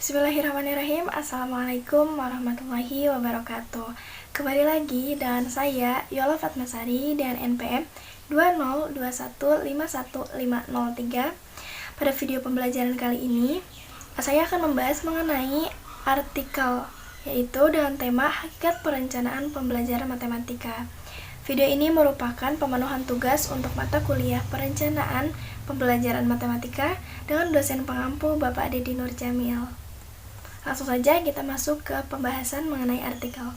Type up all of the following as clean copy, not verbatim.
Bismillahirrahmanirrahim. Assalamualaikum warahmatullahi wabarakatuh. Kembali lagi dengan saya Yola Fatmasari dengan NPM 202151503. Pada video pembelajaran kali ini, saya akan membahas mengenai artikel, yaitu dengan tema hakikat perencanaan pembelajaran matematika. Video ini merupakan pemenuhan tugas untuk mata kuliah perencanaan pembelajaran matematika dengan dosen pengampu Bapak Dedi Nur Jamil. Langsung saja kita masuk ke pembahasan mengenai artikel.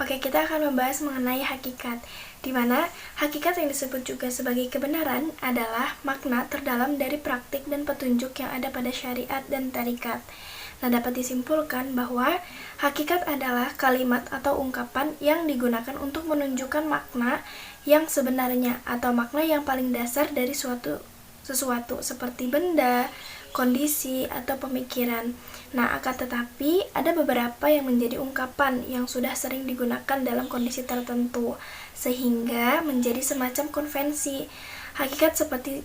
Oke, kita akan membahas mengenai hakikat, di mana hakikat yang disebut juga sebagai kebenaran adalah makna terdalam dari praktik dan petunjuk yang ada pada syariat dan tarikat. Nah, dapat disimpulkan bahwa hakikat adalah kalimat atau ungkapan yang digunakan untuk menunjukkan makna yang sebenarnya atau makna yang paling dasar dari sesuatu seperti benda, kondisi, atau pemikiran. Nah, akan tetapi ada beberapa yang menjadi ungkapan yang sudah sering digunakan dalam kondisi tertentu sehingga menjadi semacam konvensi. Hakikat seperti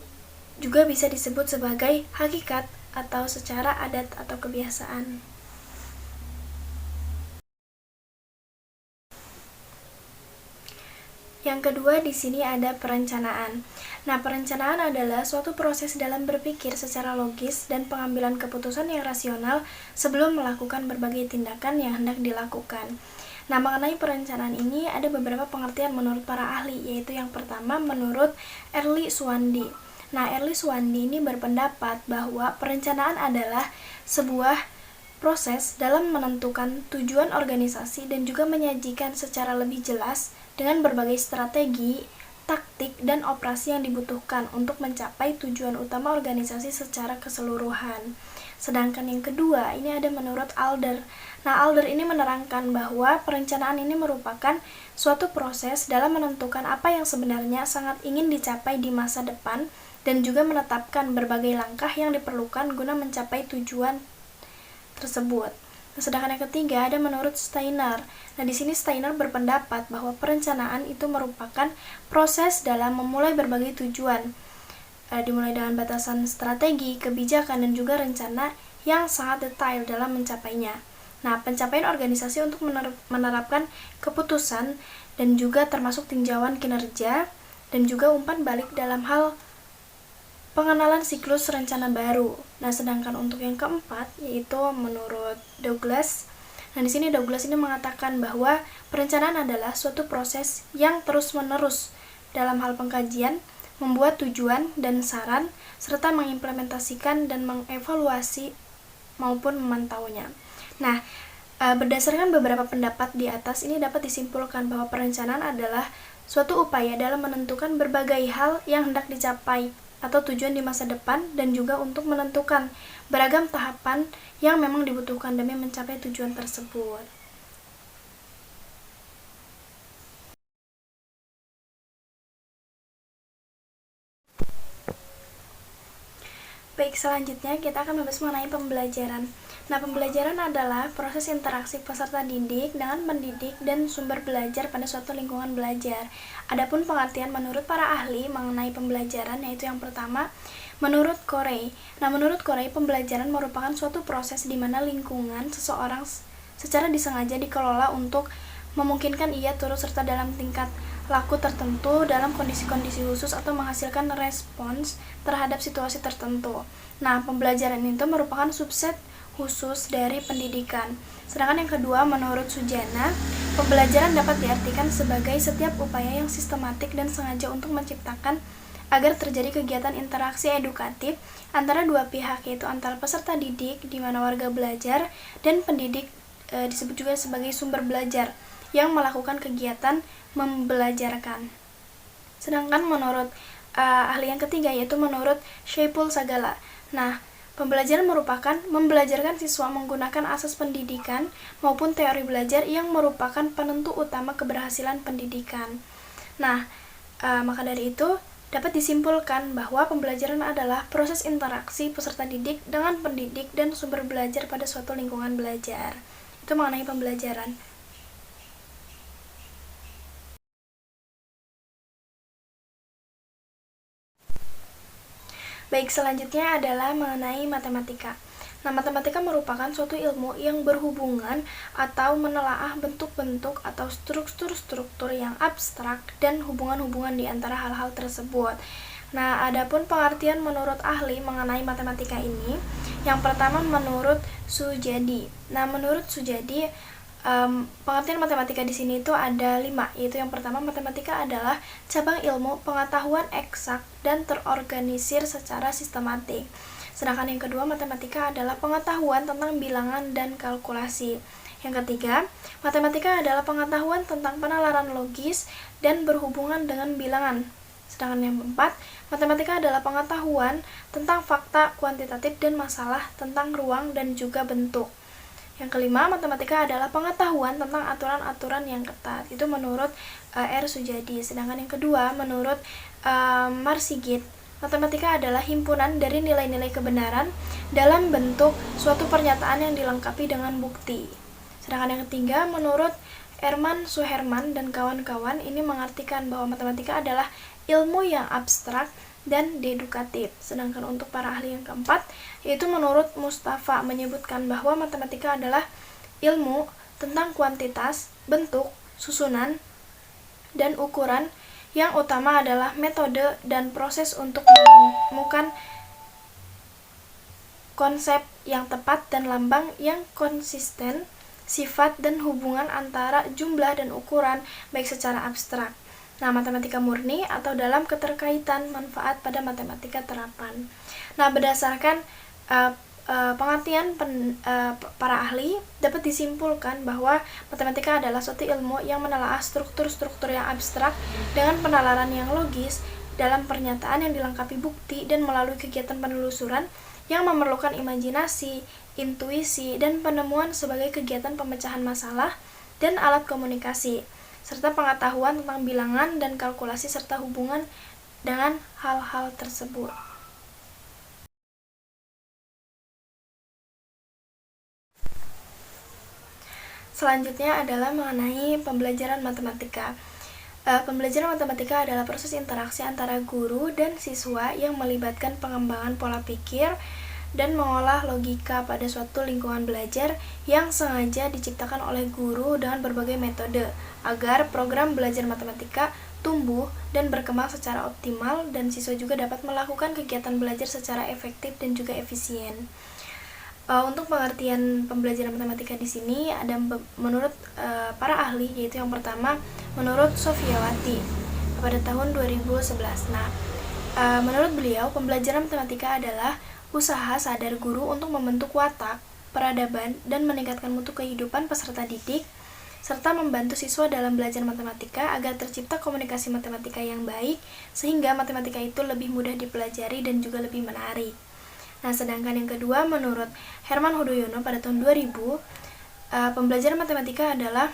juga bisa disebut sebagai hakikat atau secara adat atau kebiasaan. Yang kedua di sini ada perencanaan. Nah, perencanaan adalah suatu proses dalam berpikir secara logis dan pengambilan keputusan yang rasional sebelum melakukan berbagai tindakan yang hendak dilakukan. Nah, mengenai perencanaan ini ada beberapa pengertian menurut para ahli, yaitu yang pertama menurut Early Suwandi. Nah, Early Suwandi ini berpendapat bahwa perencanaan adalah sebuah proses dalam menentukan tujuan organisasi dan juga menyajikan secara lebih jelas dengan berbagai strategi, taktik, dan operasi yang dibutuhkan untuk mencapai tujuan utama organisasi secara keseluruhan. Sedangkan yang kedua, ini ada menurut Alder. Nah, Alder ini menerangkan bahwa perencanaan ini merupakan suatu proses dalam menentukan apa yang sebenarnya sangat ingin dicapai di masa depan dan juga menetapkan berbagai langkah yang diperlukan guna mencapai tujuan tersebut. Sedangkan yang ketiga ada menurut Steiner. Nah, di sini Steiner berpendapat bahwa perencanaan itu merupakan proses dalam memulai berbagai tujuan, dimulai dengan batasan strategi, kebijakan, dan juga rencana yang sangat detail dalam mencapainya. Nah, pencapaian organisasi untuk menerapkan keputusan dan juga termasuk tinjauan kinerja dan juga umpan balik dalam hal pengenalan siklus rencana baru. Nah, sedangkan untuk yang keempat yaitu menurut Douglas. Nah, di sini Douglas ini mengatakan bahwa perencanaan adalah suatu proses yang terus-menerus dalam hal pengkajian, membuat tujuan dan saran, serta mengimplementasikan dan mengevaluasi maupun memantaunya. Nah, berdasarkan beberapa pendapat di atas ini dapat disimpulkan bahwa perencanaan adalah suatu upaya dalam menentukan berbagai hal yang hendak dicapai atau tujuan di masa depan dan juga untuk menentukan beragam tahapan yang memang dibutuhkan demi mencapai tujuan tersebut. Baik, selanjutnya kita akan membahas mengenai pembelajaran. Nah, pembelajaran adalah proses interaksi peserta didik dengan pendidik dan sumber belajar pada suatu lingkungan belajar. Adapun pengertian menurut para ahli mengenai pembelajaran yaitu yang pertama, menurut Corey. Nah, menurut Corey, pembelajaran merupakan suatu proses di mana lingkungan seseorang secara disengaja dikelola untuk memungkinkan ia turut serta dalam tingkat laku tertentu dalam kondisi-kondisi khusus atau menghasilkan respons terhadap situasi tertentu. Nah, pembelajaran itu merupakan subset khusus dari pendidikan. Sedangkan yang kedua, menurut Sujana, pembelajaran dapat diartikan sebagai setiap upaya yang sistematik dan sengaja untuk menciptakan agar terjadi kegiatan interaksi edukatif antara dua pihak, yaitu antara peserta didik, di mana warga belajar, dan pendidik disebut juga sebagai sumber belajar yang melakukan kegiatan membelajarkan. Sedangkan menurut ahli yang ketiga yaitu menurut Syaiful Sagala. Nah, pembelajaran merupakan membelajarkan siswa menggunakan asas pendidikan maupun teori belajar yang merupakan penentu utama keberhasilan pendidikan. Nah, maka dari itu dapat disimpulkan bahwa pembelajaran adalah proses interaksi peserta didik dengan pendidik dan sumber belajar pada suatu lingkungan belajar. Itu mengenai pembelajaran. Baik, selanjutnya adalah mengenai matematika. Nah, matematika merupakan suatu ilmu yang berhubungan atau menelaah bentuk-bentuk atau struktur-struktur yang abstrak dan hubungan-hubungan di antara hal-hal tersebut. Nah, adapun pengertian menurut ahli mengenai matematika ini, yang pertama menurut Sujadi. Nah, menurut Sujadi, pengertian matematika di sini itu ada 5, yaitu yang pertama, matematika adalah cabang ilmu pengetahuan eksak dan terorganisir secara sistematik. Sedangkan yang kedua, matematika adalah pengetahuan tentang bilangan dan kalkulasi. Yang ketiga, matematika adalah pengetahuan tentang penalaran logis dan berhubungan dengan bilangan. Sedangkan yang keempat, matematika adalah pengetahuan tentang fakta kuantitatif dan masalah tentang ruang dan juga bentuk. Yang kelima, matematika adalah pengetahuan tentang aturan-aturan yang ketat. Itu menurut R. Sujadi. Sedangkan yang kedua, menurut Marsigit, matematika adalah himpunan dari nilai-nilai kebenaran dalam bentuk suatu pernyataan yang dilengkapi dengan bukti. Sedangkan yang ketiga, menurut Herman Suherman dan kawan-kawan, ini mengartikan bahwa matematika adalah ilmu yang abstrak dan dedukatif. Sedangkan untuk para ahli yang keempat, yaitu menurut Mustafa menyebutkan bahwa matematika adalah ilmu tentang kuantitas, bentuk, susunan, dan ukuran. Yang utama adalah metode dan proses untuk menemukan konsep yang tepat dan lambang yang konsisten, sifat dan hubungan antara jumlah dan ukuran, baik secara abstrak. Nah, matematika murni atau dalam keterkaitan manfaat pada matematika terapan. Nah, berdasarkan pengertian para ahli, dapat disimpulkan bahwa matematika adalah suatu ilmu yang menelaah struktur-struktur yang abstrak dengan penalaran yang logis dalam pernyataan yang dilengkapi bukti dan melalui kegiatan penelusuran yang memerlukan imajinasi, intuisi, dan penemuan sebagai kegiatan pemecahan masalah dan alat komunikasi, serta pengetahuan tentang bilangan dan kalkulasi serta hubungan dengan hal-hal tersebut. Selanjutnya adalah mengenai pembelajaran matematika. Pembelajaran matematika adalah proses interaksi antara guru dan siswa yang melibatkan pengembangan pola pikir dan mengolah logika pada suatu lingkungan belajar yang sengaja diciptakan oleh guru dengan berbagai metode agar program belajar matematika tumbuh dan berkembang secara optimal dan siswa juga dapat melakukan kegiatan belajar secara efektif dan juga efisien. Untuk pengertian pembelajaran matematika di sini ada menurut para ahli, yaitu yang pertama menurut Sofiawati pada tahun 2011. Nah, menurut beliau, pembelajaran matematika adalah usaha sadar guru untuk membentuk watak, peradaban, dan meningkatkan mutu kehidupan peserta didik, serta membantu siswa dalam belajar matematika agar tercipta komunikasi matematika yang baik, sehingga matematika itu lebih mudah dipelajari dan juga lebih menarik. Nah, sedangkan yang kedua, menurut Herman Hudoyono pada tahun 2000, pembelajaran matematika adalah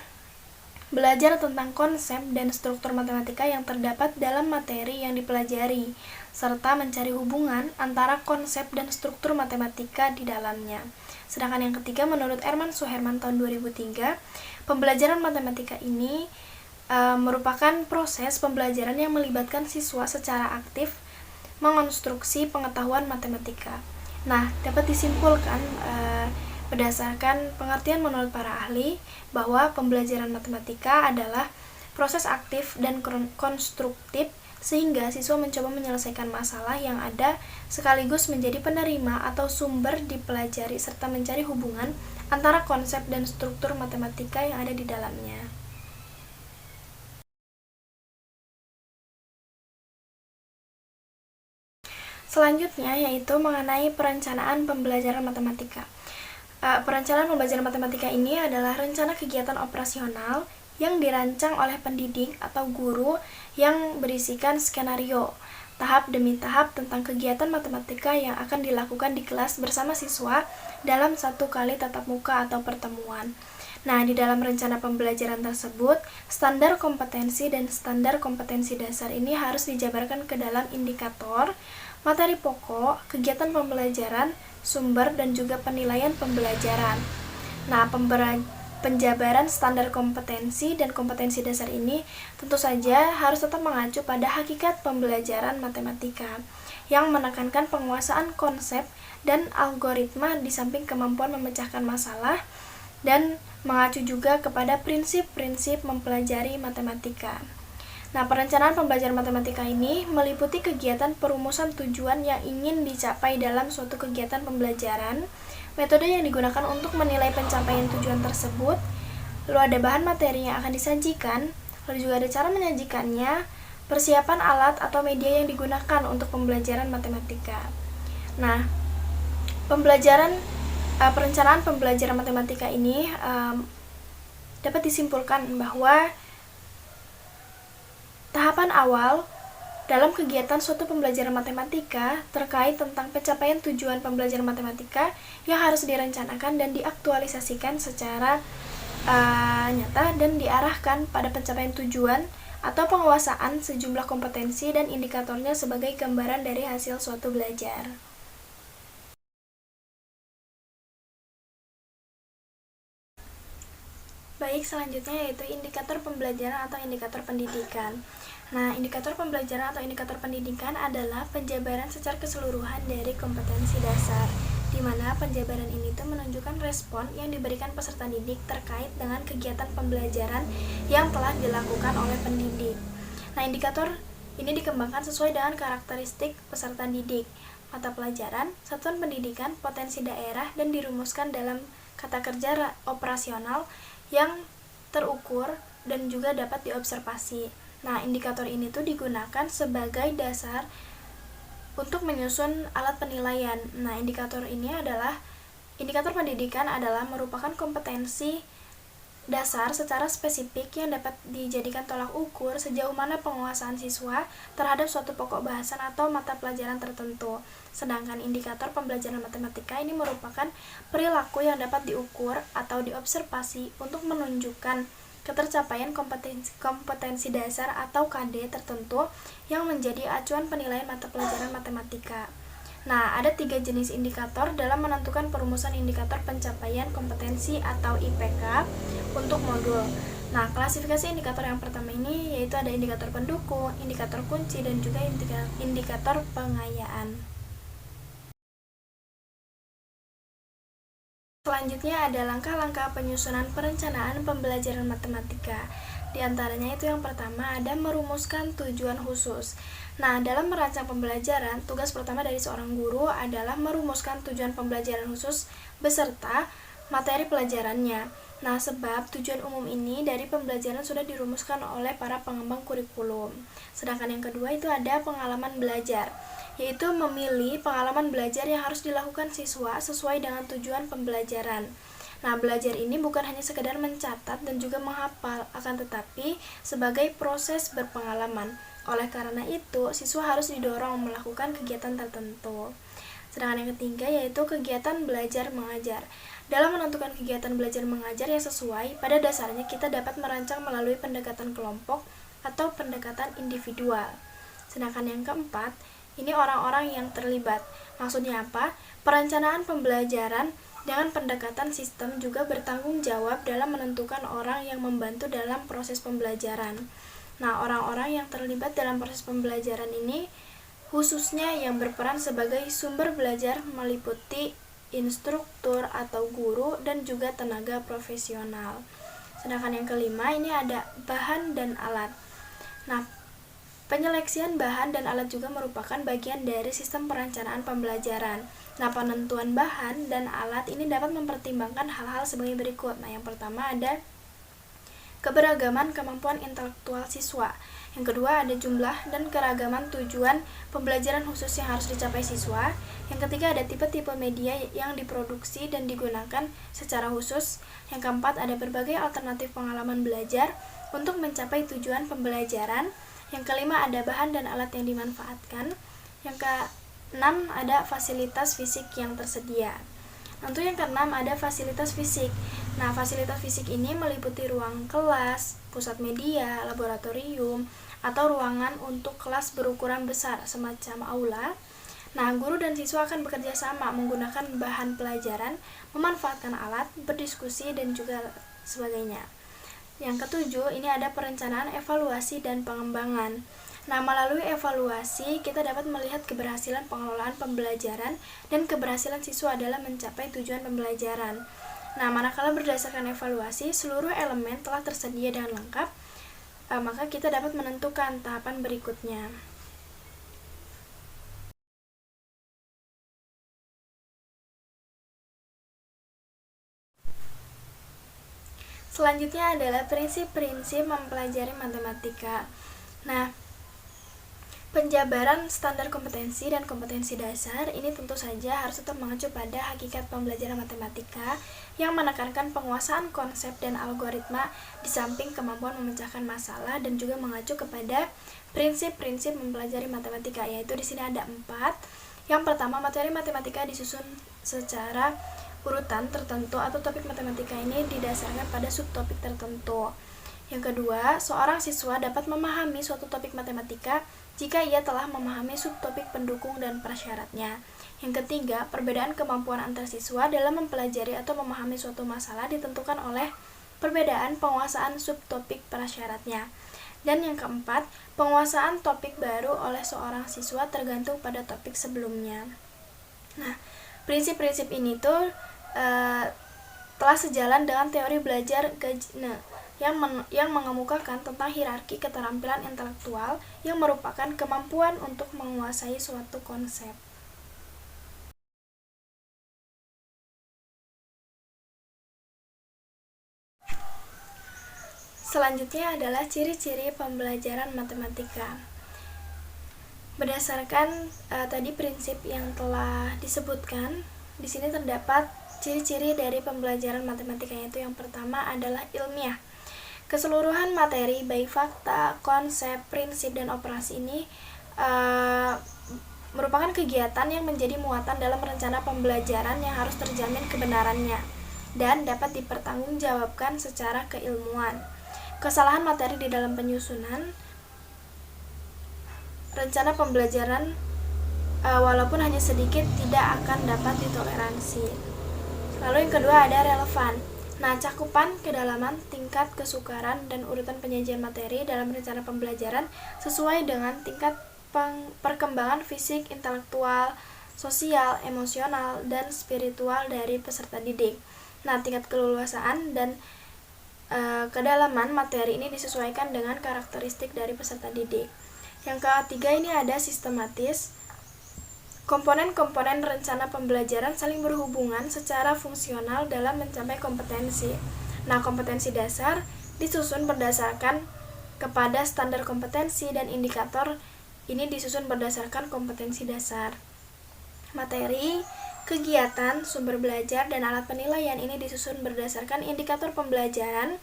belajar tentang konsep dan struktur matematika yang terdapat dalam materi yang dipelajari, serta mencari hubungan antara konsep dan struktur matematika di dalamnya. Sedangkan yang ketiga, menurut Herman Suherman tahun 2003, pembelajaran matematika ini merupakan proses pembelajaran yang melibatkan siswa secara aktif mengonstruksi pengetahuan matematika. Nah, dapat disimpulkan berdasarkan pengertian menurut para ahli bahwa pembelajaran matematika adalah proses aktif dan konstruktif sehingga siswa mencoba menyelesaikan masalah yang ada sekaligus menjadi penerima atau sumber dipelajari serta mencari hubungan antara konsep dan struktur matematika yang ada di dalamnya. Selanjutnya yaitu mengenai perencanaan pembelajaran matematika. Perencanaan pembelajaran matematika ini adalah rencana kegiatan operasional yang dirancang oleh pendidik atau guru yang berisikan skenario, tahap demi tahap tentang kegiatan matematika yang akan dilakukan di kelas bersama siswa dalam satu kali tatap muka atau pertemuan. Nah, di dalam rencana pembelajaran tersebut, standar kompetensi dan standar kompetensi dasar ini harus dijabarkan ke dalam indikator, materi pokok, kegiatan pembelajaran, sumber, dan juga penilaian pembelajaran. Nah, penjabaran standar kompetensi dan kompetensi dasar ini tentu saja harus tetap mengacu pada hakikat pembelajaran matematika, yang menekankan penguasaan konsep dan algoritma di samping kemampuan memecahkan masalah, dan mengacu juga kepada prinsip-prinsip mempelajari matematika. Nah, perencanaan pembelajaran matematika ini meliputi kegiatan perumusan tujuan yang ingin dicapai dalam suatu kegiatan pembelajaran, metode yang digunakan untuk menilai pencapaian tujuan tersebut, lalu ada bahan materi yang akan disajikan, lalu juga ada cara menyajikannya, persiapan alat atau media yang digunakan untuk pembelajaran matematika. Nah, perencanaan pembelajaran matematika ini dapat disimpulkan bahwa tahapan awal dalam kegiatan suatu pembelajaran matematika terkait tentang pencapaian tujuan pembelajaran matematika yang harus direncanakan dan diaktualisasikan secara nyata dan diarahkan pada pencapaian tujuan atau penguasaan sejumlah kompetensi dan indikatornya sebagai gambaran dari hasil suatu belajar. Baik, selanjutnya yaitu indikator pembelajaran atau indikator pendidikan. Nah, indikator pembelajaran atau indikator pendidikan adalah penjabaran secara keseluruhan dari kompetensi dasar, di mana penjabaran ini menunjukkan respon yang diberikan peserta didik terkait dengan kegiatan pembelajaran yang telah dilakukan oleh pendidik. Nah, indikator ini dikembangkan sesuai dengan karakteristik peserta didik, mata pelajaran, satuan pendidikan, potensi daerah, dan dirumuskan dalam kata kerja operasional yang terukur dan juga dapat diobservasi. Nah, indikator ini digunakan sebagai dasar untuk menyusun alat penilaian. Nah, indikator pendidikan adalah merupakan kompetensi dasar secara spesifik yang dapat dijadikan tolak ukur sejauh mana penguasaan siswa terhadap suatu pokok bahasan atau mata pelajaran tertentu. Sedangkan indikator pembelajaran matematika ini merupakan perilaku yang dapat diukur atau diobservasi untuk menunjukkan ketercapaian kompetensi dasar atau KD tertentu yang menjadi acuan penilaian mata pelajaran matematika. Nah, ada 3 jenis indikator dalam menentukan perumusan indikator pencapaian kompetensi atau IPK untuk modul. Nah, klasifikasi indikator yang pertama ini yaitu ada indikator pendukung, indikator kunci, dan juga indikator pengayaan. Selanjutnya ada langkah-langkah penyusunan perencanaan pembelajaran matematika. Di antaranya itu yang pertama ada merumuskan tujuan khusus. Nah, dalam merancang pembelajaran, tugas pertama dari seorang guru adalah merumuskan tujuan pembelajaran khusus beserta materi pelajarannya. Nah, sebab tujuan umum ini dari pembelajaran sudah dirumuskan oleh para pengembang kurikulum. Sedangkan yang kedua itu ada pengalaman belajar, yaitu memilih pengalaman belajar yang harus dilakukan siswa sesuai dengan tujuan pembelajaran. Nah, belajar ini bukan hanya sekedar mencatat dan juga menghafal, akan tetapi sebagai proses berpengalaman. Oleh karena itu, siswa harus didorong melakukan kegiatan tertentu. Sedangkan yang ketiga yaitu kegiatan belajar mengajar. Dalam menentukan kegiatan belajar mengajar yang sesuai, pada dasarnya kita dapat merancang melalui pendekatan kelompok atau pendekatan individual. Sedangkan yang keempat, ini orang-orang yang terlibat. Maksudnya apa? Perencanaan pembelajaran dengan pendekatan sistem juga bertanggung jawab dalam menentukan orang yang membantu dalam proses pembelajaran. Nah, orang-orang yang terlibat dalam proses pembelajaran ini khususnya yang berperan sebagai sumber belajar meliputi instruktur atau guru dan juga tenaga profesional. Sedangkan yang kelima ini ada bahan dan alat. Nah, penyeleksian bahan dan alat juga merupakan bagian dari sistem perencanaan pembelajaran. Nah, penentuan bahan dan alat ini dapat mempertimbangkan hal-hal sebagai berikut. Nah, yang pertama ada keberagaman kemampuan intelektual siswa. Yang kedua ada jumlah dan keragaman tujuan pembelajaran khusus yang harus dicapai siswa. Yang ketiga ada tipe-tipe media yang diproduksi dan digunakan secara khusus. Yang keempat ada berbagai alternatif pengalaman belajar untuk mencapai tujuan pembelajaran. Yang kelima ada bahan dan alat yang dimanfaatkan. Yang keenam ada fasilitas fisik yang tersedia. Untuk yang keenam ada fasilitas fisik. Nah, fasilitas fisik ini meliputi ruang kelas, pusat media, laboratorium, atau ruangan untuk kelas berukuran besar semacam aula. Nah, guru dan siswa akan bekerja sama menggunakan bahan pelajaran, memanfaatkan alat, berdiskusi, dan juga sebagainya. Yang ketujuh, ini ada perencanaan evaluasi dan pengembangan. Nah, melalui evaluasi, kita dapat melihat keberhasilan pengelolaan pembelajaran dan keberhasilan siswa dalam mencapai tujuan pembelajaran. Nah, manakala berdasarkan evaluasi, seluruh elemen telah tersedia dengan lengkap, maka kita dapat menentukan tahapan berikutnya. Selanjutnya adalah prinsip-prinsip mempelajari matematika. Nah, penjabaran standar kompetensi dan kompetensi dasar ini tentu saja harus tetap mengacu pada hakikat pembelajaran matematika yang menekankan penguasaan konsep dan algoritma di samping kemampuan memecahkan masalah, dan juga mengacu kepada prinsip-prinsip mempelajari matematika, yaitu di sini ada 4. Yang pertama, materi matematika disusun secara urutan tertentu atau topik matematika ini didasarkan pada subtopik tertentu. Yang kedua, seorang siswa dapat memahami suatu topik matematika jika ia telah memahami subtopik pendukung dan prasyaratnya. Yang ketiga, perbedaan kemampuan antar siswa dalam mempelajari atau memahami suatu masalah ditentukan oleh perbedaan penguasaan subtopik prasyaratnya. Dan yang keempat, penguasaan topik baru oleh seorang siswa tergantung pada topik sebelumnya. Nah, prinsip-prinsip ini tuh telah sejalan dengan teori belajar Gajne yang mengemukakan tentang hierarki keterampilan intelektual yang merupakan kemampuan untuk menguasai suatu konsep. Selanjutnya adalah ciri-ciri pembelajaran matematika. Berdasarkan tadi prinsip yang telah disebutkan, di sini terdapat ciri-ciri dari pembelajaran matematika, yaitu yang pertama adalah ilmiah. Keseluruhan materi baik fakta, konsep, prinsip, dan operasi ini merupakan kegiatan yang menjadi muatan dalam rencana pembelajaran yang harus terjamin kebenarannya dan dapat dipertanggungjawabkan secara keilmuan. Kesalahan materi di dalam penyusunan rencana pembelajaran walaupun hanya sedikit tidak akan dapat ditoleransi. Lalu yang kedua ada relevan. Nah, cakupan, kedalaman, tingkat kesukaran, dan urutan penyajian materi dalam rencana pembelajaran sesuai dengan tingkat perkembangan fisik, intelektual, sosial, emosional, dan spiritual dari peserta didik. Nah, tingkat keleluasaan dan kedalaman materi ini disesuaikan dengan karakteristik dari peserta didik. Yang ketiga ini ada sistematis. Komponen-komponen rencana pembelajaran saling berhubungan secara fungsional dalam mencapai kompetensi. Nah, kompetensi dasar disusun berdasarkan kepada standar kompetensi, dan indikator ini disusun berdasarkan kompetensi dasar. Materi, kegiatan, sumber belajar, dan alat penilaian ini disusun berdasarkan indikator pembelajaran.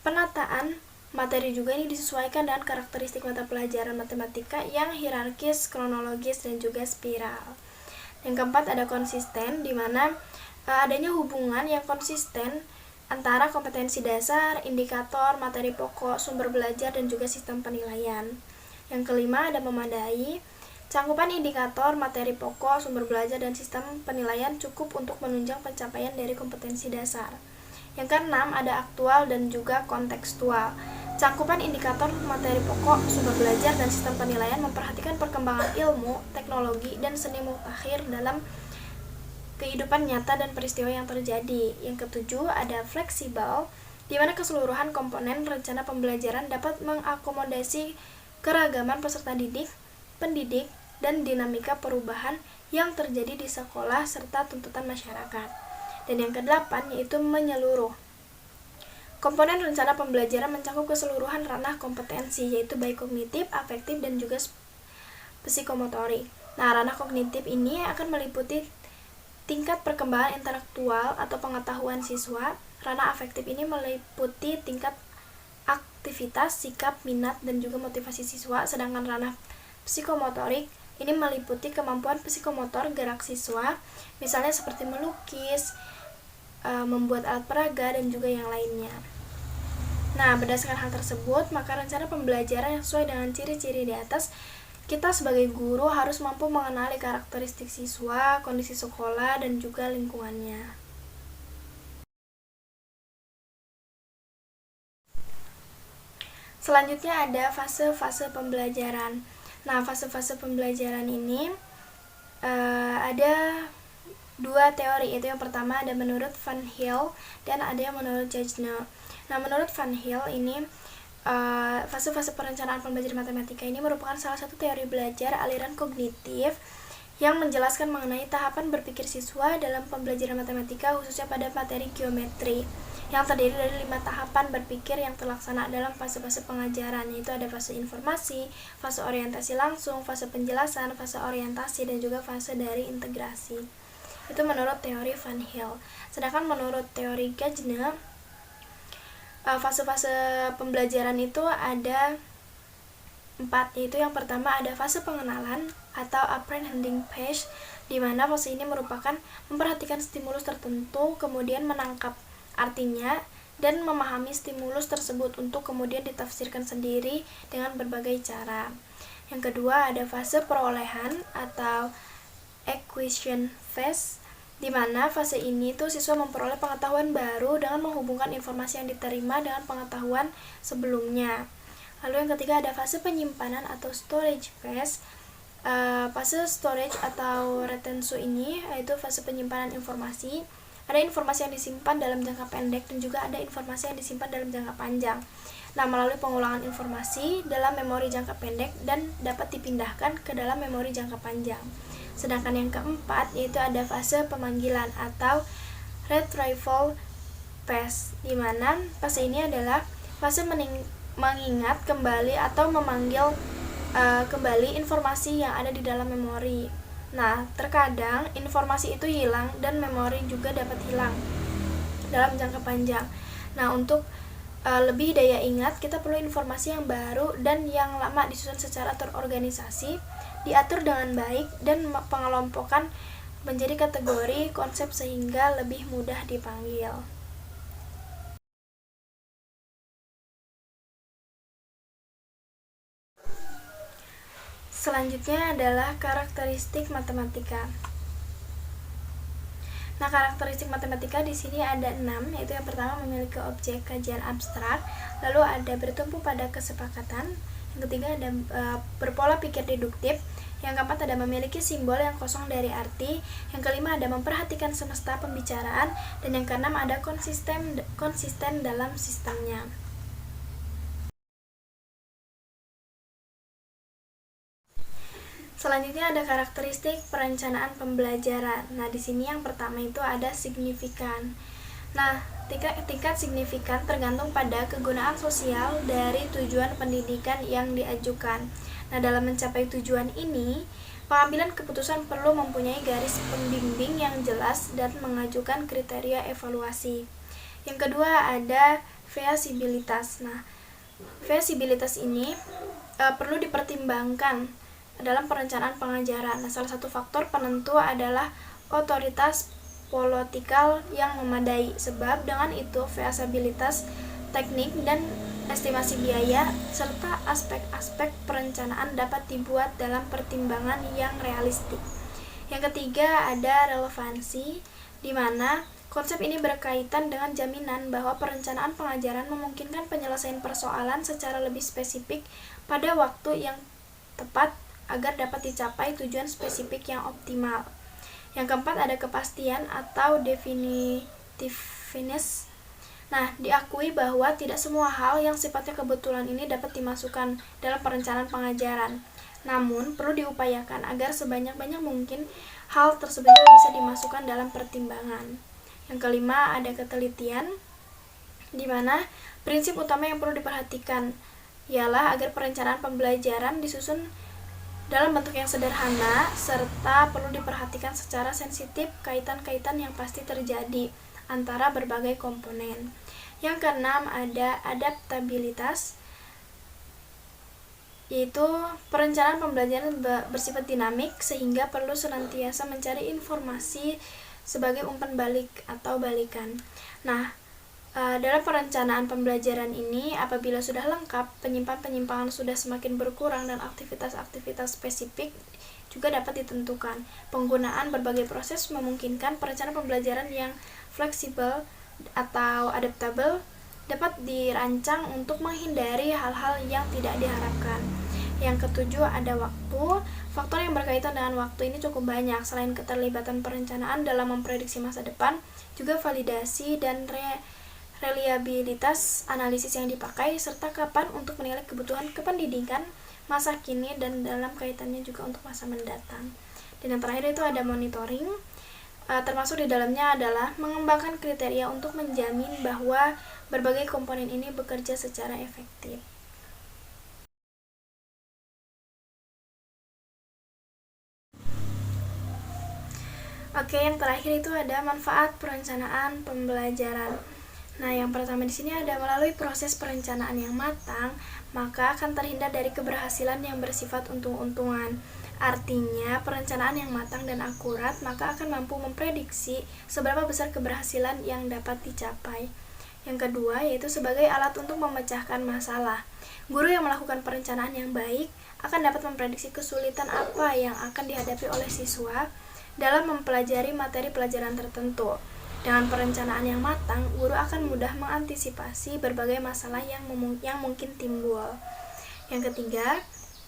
Penataan materi juga ini disesuaikan dengan karakteristik mata pelajaran matematika yang hierarkis, kronologis, dan juga spiral. Yang keempat ada konsisten, di mana adanya hubungan yang konsisten antara kompetensi dasar, indikator, materi pokok, sumber belajar, dan juga sistem penilaian. Yang kelima ada memadai. Cakupan indikator, materi pokok, sumber belajar, dan sistem penilaian cukup untuk menunjang pencapaian dari kompetensi dasar. Yang keenam ada aktual dan juga kontekstual. Cakupan indikator, materi pokok, sumber belajar, dan sistem penilaian memperhatikan perkembangan ilmu, teknologi, dan seni mutakhir dalam kehidupan nyata dan peristiwa yang terjadi. Yang ketujuh ada fleksibel, di mana keseluruhan komponen rencana pembelajaran dapat mengakomodasi keragaman peserta didik, pendidik, dan dinamika perubahan yang terjadi di sekolah serta tuntutan masyarakat. Dan yang kedelapan yaitu menyeluruh. Komponen rencana pembelajaran mencakup keseluruhan ranah kompetensi, yaitu baik kognitif, afektif, dan juga psikomotorik. Nah, ranah kognitif ini akan meliputi tingkat perkembangan intelektual atau pengetahuan siswa. Ranah afektif ini meliputi tingkat aktivitas, sikap, minat, dan juga motivasi siswa. Sedangkan ranah psikomotorik ini meliputi kemampuan psikomotor gerak siswa, misalnya seperti melukis, membuat alat peraga, dan juga yang lainnya. Nah, berdasarkan hal tersebut, maka rencana pembelajaran yang sesuai dengan ciri-ciri di atas, kita sebagai guru harus mampu mengenali karakteristik siswa, kondisi sekolah, dan juga lingkungannya. Selanjutnya ada fase-fase pembelajaran. Nah, fase-fase pembelajaran ini ada dua teori, yaitu yang pertama ada menurut Van Hill dan ada yang menurut Jajner. Nah, menurut Van Hill ini fase-fase perencanaan pembelajaran matematika ini merupakan salah satu teori belajar aliran kognitif yang menjelaskan mengenai tahapan berpikir siswa dalam pembelajaran matematika, khususnya pada materi geometri, yang terdiri dari 5 tahapan berpikir yang terlaksana dalam fase-fase pengajaran, yaitu ada fase informasi, fase orientasi langsung, fase penjelasan, fase orientasi, dan juga fase dari integrasi. Itu menurut teori Van Hill. Sedangkan menurut teori Gajner, fase-fase pembelajaran itu ada 4, yaitu yang pertama ada fase pengenalan atau apprehending phase, di mana fase ini merupakan memperhatikan stimulus tertentu, kemudian menangkap artinya dan memahami stimulus tersebut untuk kemudian ditafsirkan sendiri dengan berbagai cara. Yang kedua ada fase perolehan atau acquisition phase, di mana fase ini tuh siswa memperoleh pengetahuan baru dengan menghubungkan informasi yang diterima dengan pengetahuan sebelumnya. Lalu yang ketiga ada fase penyimpanan atau storage phase. Fase storage atau retention ini yaitu fase penyimpanan informasi. Ada informasi yang disimpan dalam jangka pendek dan juga ada informasi yang disimpan dalam jangka panjang. Nah, melalui pengulangan informasi dalam memori jangka pendek dan dapat dipindahkan ke dalam memori jangka panjang. Sedangkan yang keempat yaitu ada fase pemanggilan atau retrieval phase, di mana fase ini adalah fase mengingat kembali atau memanggil kembali informasi yang ada di dalam memori. Nah, terkadang informasi itu hilang dan memori juga dapat hilang dalam jangka panjang. Nah, untuk lebih daya ingat, kita perlu informasi yang baru dan yang lama disusun secara terorganisasi, diatur dengan baik, dan pengelompokan menjadi kategori konsep sehingga lebih mudah dipanggil. Selanjutnya adalah karakteristik matematika. Nah, karakteristik matematika di sini ada 6, yaitu yang pertama memiliki objek kajian abstrak, lalu ada bertumpu pada kesepakatan, yang ketiga ada berpola pikir deduktif, yang keempat ada memiliki simbol yang kosong dari arti, yang kelima ada memperhatikan semesta pembicaraan, dan yang keenam ada konsisten dalam sistemnya. Selanjutnya ada karakteristik perencanaan pembelajaran. Nah, di sini yang pertama itu ada signifikan. Nah, tingkat signifikan tergantung pada kegunaan sosial dari tujuan pendidikan yang diajukan. Nah, dalam mencapai tujuan ini, pengambilan keputusan perlu mempunyai garis pembimbing yang jelas dan mengajukan kriteria evaluasi. Yang kedua ada feasibilitas. Nah, feasibilitas ini perlu dipertimbangkan dalam perencanaan pengajaran. Nah, salah satu faktor penentu adalah otoritas politikal yang memadai, sebab dengan itu feasibilitas teknik dan estimasi biaya serta aspek-aspek perencanaan dapat dibuat dalam pertimbangan yang realistik. Yang ketiga ada relevansi, di mana konsep ini berkaitan dengan jaminan bahwa perencanaan pengajaran memungkinkan penyelesaian persoalan secara lebih spesifik pada waktu yang tepat agar dapat dicapai tujuan spesifik yang optimal. Yang keempat ada kepastian atau definitiveness. Nah, diakui bahwa tidak semua hal yang sifatnya kebetulan ini dapat dimasukkan dalam perencanaan pengajaran. Namun, perlu diupayakan agar sebanyak-banyak mungkin hal tersebut bisa dimasukkan dalam pertimbangan. Yang kelima ada ketelitian, di mana prinsip utama yang perlu diperhatikan ialah agar perencanaan pembelajaran disusun dalam bentuk yang sederhana, serta perlu diperhatikan secara sensitif kaitan-kaitan yang pasti terjadi antara berbagai komponen. Yang keenam ada adaptabilitas, yaitu perencanaan pembelajaran bersifat dinamik sehingga perlu senantiasa mencari informasi sebagai umpan balik atau balikan. Nah, dalam perencanaan pembelajaran ini, apabila sudah lengkap, penyimpangan-penyimpangan sudah semakin berkurang dan aktivitas-aktivitas spesifik juga dapat ditentukan. Penggunaan berbagai proses memungkinkan perencanaan pembelajaran yang fleksibel atau adaptable dapat dirancang untuk menghindari hal-hal yang tidak diharapkan. Yang ketujuh ada waktu. Faktor yang berkaitan dengan waktu ini cukup banyak. Selain keterlibatan perencanaan dalam memprediksi masa depan, juga validasi dan reliabilitas analisis yang dipakai, serta kapan untuk menilai kebutuhan kependidikan masa kini dan dalam kaitannya juga untuk masa mendatang. Dan yang terakhir itu ada monitoring, termasuk di dalamnya adalah mengembangkan kriteria untuk menjamin bahwa berbagai komponen ini bekerja secara efektif. Oke, yang terakhir itu ada manfaat perencanaan pembelajaran. Nah, yang pertama di sini ada melalui proses perencanaan yang matang, maka akan terhindar dari keberhasilan yang bersifat untung-untungan. Artinya, perencanaan yang matang dan akurat maka akan mampu memprediksi seberapa besar keberhasilan yang dapat dicapai. Yang kedua, yaitu sebagai alat untuk memecahkan masalah. Guru yang melakukan perencanaan yang baik akan dapat memprediksi kesulitan apa yang akan dihadapi oleh siswa dalam mempelajari materi pelajaran tertentu. Dengan perencanaan yang matang, guru akan mudah mengantisipasi berbagai masalah yang mungkin timbul. Yang ketiga,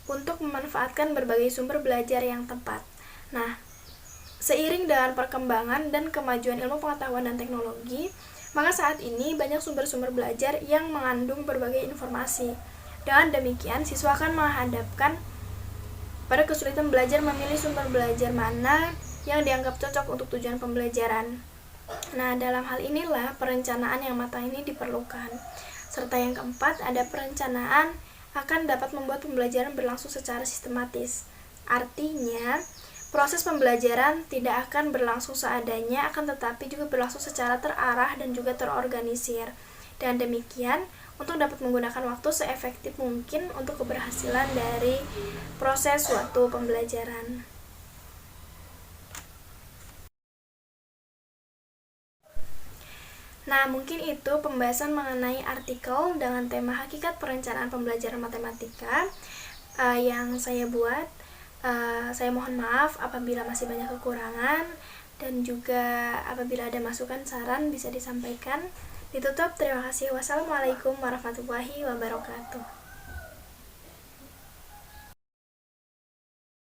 untuk memanfaatkan berbagai sumber belajar yang tepat. Nah, seiring dengan perkembangan dan kemajuan ilmu pengetahuan dan teknologi, maka saat ini banyak sumber-sumber belajar yang mengandung berbagai informasi. Dengan demikian, siswa akan menghadapkan pada kesulitan belajar memilih sumber belajar mana yang dianggap cocok untuk tujuan pembelajaran. Nah, dalam hal inilah perencanaan yang matang ini diperlukan. Serta yang keempat, ada perencanaan akan dapat membuat pembelajaran berlangsung secara sistematis. Artinya, proses pembelajaran tidak akan berlangsung seadanya, akan tetapi juga berlangsung secara terarah dan juga terorganisir. Dan demikian, untuk dapat menggunakan waktu seefektif mungkin untuk keberhasilan dari proses suatu pembelajaran. Nah, mungkin itu pembahasan mengenai artikel dengan tema hakikat perencanaan pembelajaran matematika yang saya buat. Saya mohon maaf apabila masih banyak kekurangan, dan juga apabila ada masukan saran bisa disampaikan. Ditutup, terima kasih. Wassalamualaikum warahmatullahi wabarakatuh.